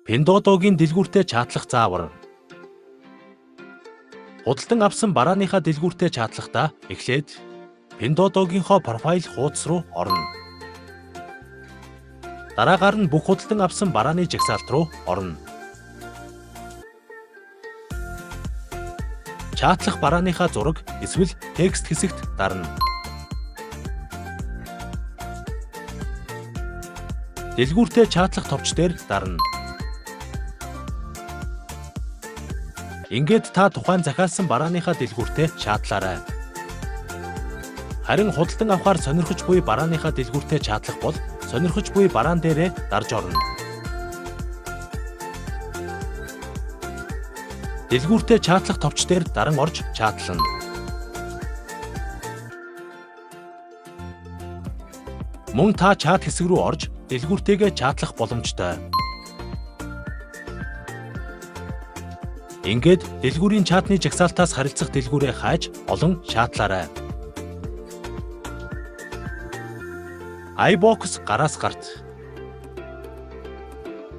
Pinduoduuгийн дэлгүүртээ чаатлах заавар. Худалдан авсан барааныхаа дэлгүүртээ чаатлахдаа эхлээд Pinduoduugийнхоо профайл хуудас руу орно. Дараагаар нь бүх худалдан авсан барааны жагсаалт руу орно. Чаатлах барааныхаа зураг эсвэл текст хэсэгт дарна. Дэлгүүртээ чаатлах товч дээр дарна. Ингээд та тухайн захиалсан барааныхаа дэлгүүртээ чаатлаарай. Харин худалдан авахаар сонирхож буй барааныхаа дэлгүүртээ чаатлах бол сонирхож буй бараан дээрээ дарж орно. Дэлгүүртээ чаатлах товч дээр даран орж чаатлана. Мөн та чат хэсэг рүү орж дэлгүүртээгээ чаатлах боломжтой. Ингээд дэлгүүрийн чатны жагсаалтаас харилцах дэлгүүрээ хайж олон чаатлаарай. iBox гараас гарт.